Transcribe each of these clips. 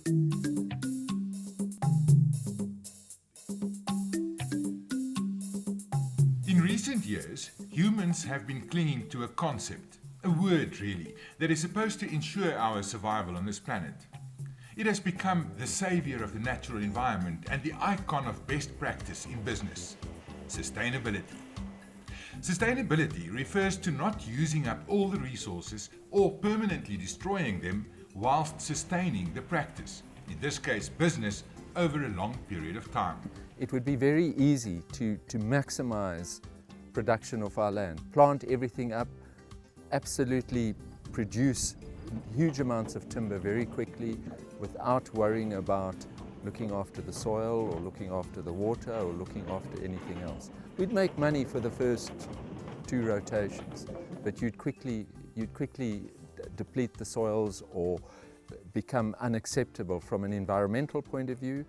In recent years, humans have been clinging to a concept, a word really, that is supposed to ensure our survival on this planet. It has become the savior of the natural environment and the icon of best practice in business: sustainability. Sustainability refers to not using up all the resources or permanently destroying them whilst sustaining the practice, in this case business, over a long period of time. It would be very easy to maximize production of our land, plant everything up, absolutely produce huge amounts of timber very quickly without worrying about looking after the soil or looking after the water or looking after anything else. We'd make money for the first 2 rotations, but you'd quickly deplete the soils or become unacceptable from an environmental point of view.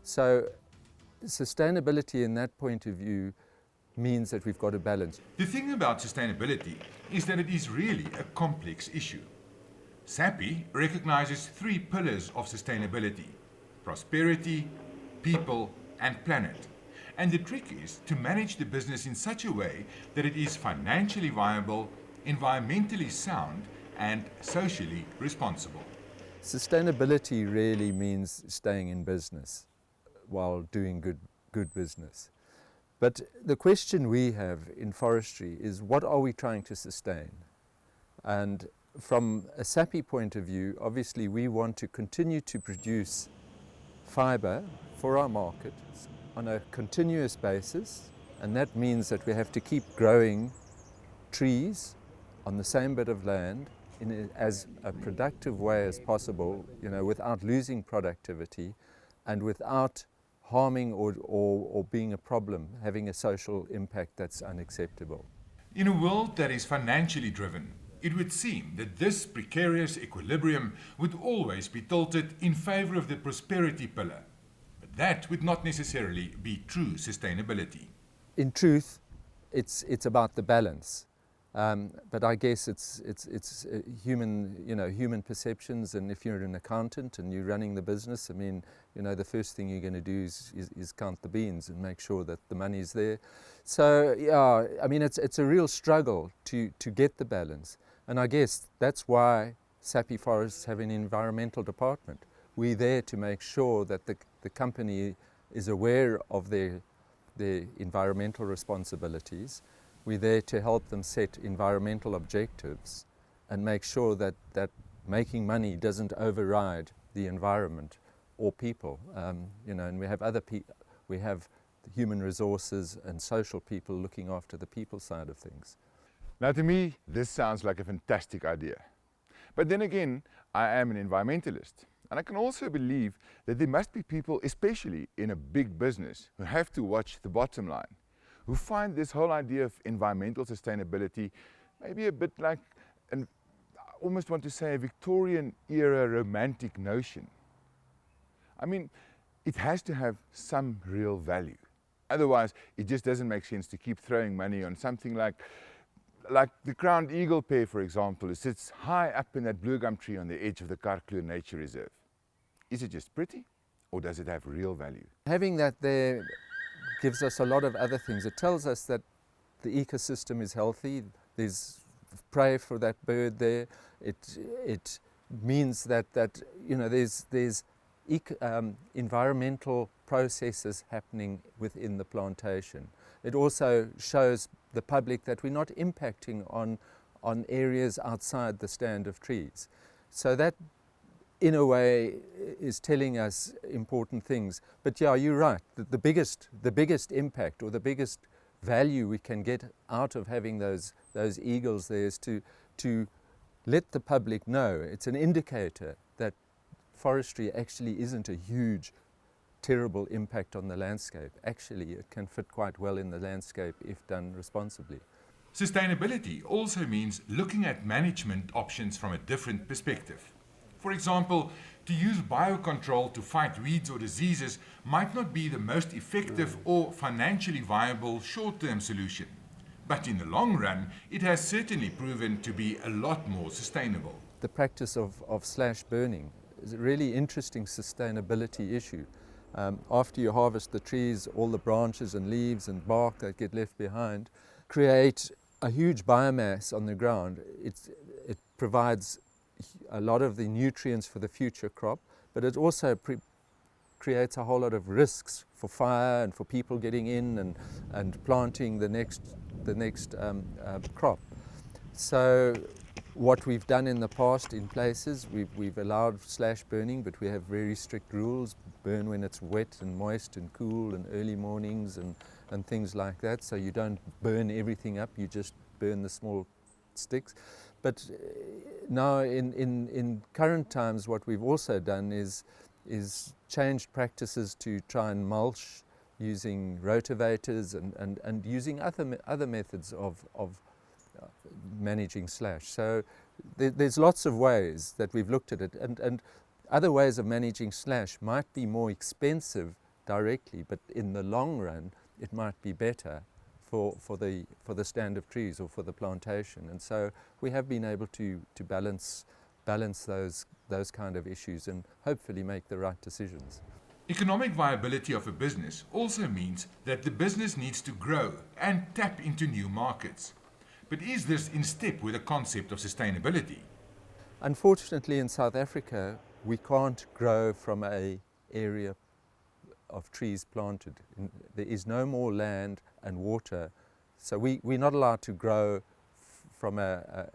So sustainability in that point of view means that we've got a balance. The thing about sustainability is that it is really a complex issue. Sappi recognizes 3 pillars of sustainability: prosperity, people, and planet. And the trick is to manage the business in such a way that it is financially viable, environmentally sound, and socially responsible. Sustainability really means staying in business while doing good business. But the question we have in forestry is, what are we trying to sustain? And from a Sappi point of view, obviously we want to continue to produce fibre for our market on a continuous basis, and that means that we have to keep growing trees on the same bit of land in as a productive way as possible, without losing productivity and without harming or being a problem, having a social impact that's unacceptable. In a world that is financially driven, it would seem that this precarious equilibrium would always be tilted in favor of the prosperity pillar. But that would not necessarily be true sustainability. In truth, it's about the balance. But I guess it's human perceptions, and if you're an accountant and you're running the business, the first thing you're going to do is count the beans and make sure that the money's there. So it's a real struggle to get the balance, and I guess that's why Sappi Forests have an environmental department. We're there to make sure that the company is aware of their environmental responsibilities. We're there to help them set environmental objectives and make sure that making money doesn't override the environment or people. And we have we have human resources and social people looking after the people side of things. Now, to me, this sounds like a fantastic idea. But then again, I am an environmentalist, and I can also believe that there must be people, especially in a big business, who have to watch the bottom line, who find this whole idea of environmental sustainability maybe a bit like I almost want to say a Victorian era romantic notion. It has to have some real value. Otherwise, it just doesn't make sense to keep throwing money on something like the crowned eagle pear, for example, who sits high up in that blue gum tree on the edge of the Karkleur Nature Reserve. Is it just pretty, or does it have real value? Having that there gives us a lot of other things. It tells us that the ecosystem is healthy. There's prey for that bird there. It means that there's environmental processes happening within the plantation. It also shows the public that we're not impacting on areas outside the stand of trees. So that, in a way, is telling us important things. But yeah, you're right. The biggest impact or the biggest value we can get out of having those eagles there is to let the public know. It's an indicator that forestry actually isn't a huge, terrible impact on the landscape. Actually, it can fit quite well in the landscape if done responsibly. Sustainability also means looking at management options from a different perspective. For example, to use biocontrol to fight weeds or diseases might not be the most effective or financially viable short-term solution. But in the long run, it has certainly proven to be a lot more sustainable. The practice of slash burning a really interesting sustainability issue. After you harvest the trees, all the branches and leaves and bark that get left behind create a huge biomass on the ground. It provides a lot of the nutrients for the future crop, but it also creates a whole lot of risks for fire and for people getting in and planting the next crop. So what we've done in the past in places, we've allowed slash burning, but we have very strict rules. Burn when it's wet and moist and cool and early mornings and things like that. So you don't burn everything up, you just burn the small sticks. But now in current times, what we've also done is changed practices to try and mulch using rotavators and using other methods of managing slash. So there's lots of ways that we've looked at it, and other ways of managing slash might be more expensive directly, but in the long run it might be better for the stand of trees or for the plantation. And so we have been able to balance those kind of issues and hopefully make the right decisions. Economic viability of a business also means that the business needs to grow and tap into new markets. But is this in step with the concept of sustainability? Unfortunately, in South Africa, we can't grow from an area of trees planted. There is no more land and water, so we're not allowed to grow from a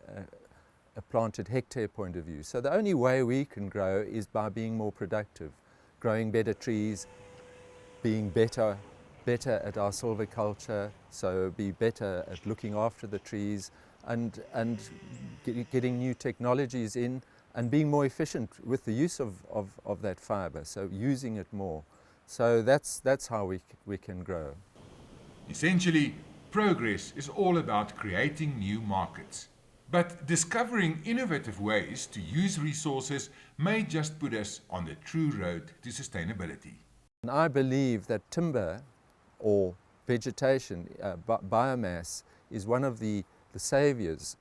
planted hectare point of view. So the only way we can grow is by being more productive, growing better trees, being better at our silviculture, so be better at looking after the trees and getting new technologies in and being more efficient with the use of that fibre, so using it more. So that's how we can grow. Essentially, progress is all about creating new markets. But discovering innovative ways to use resources may just put us on the true road to sustainability. And I believe that timber or vegetation, biomass, is one of the saviours,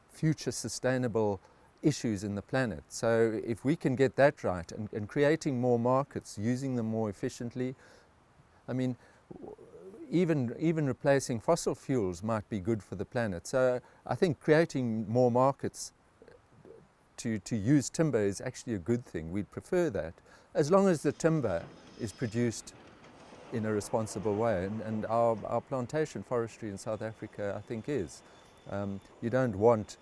future sustainable issues in the planet. So if we can get that right and creating more markets, using them more efficiently, I mean, even replacing fossil fuels might be good for the planet. So I think creating more markets to use timber is actually a good thing. We'd prefer that, as long as the timber is produced in a responsible way, and our plantation forestry in South Africa, I think, is. You don't want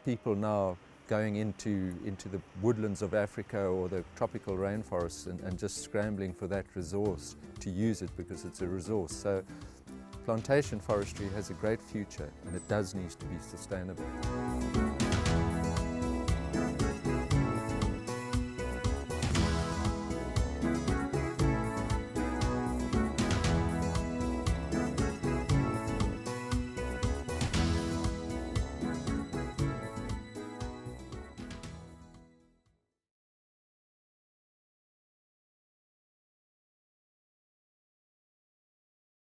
people now going into the woodlands of Africa or the tropical rainforests and just scrambling for that resource to use it because it's a resource. So plantation forestry has a great future, and it does need to be sustainable.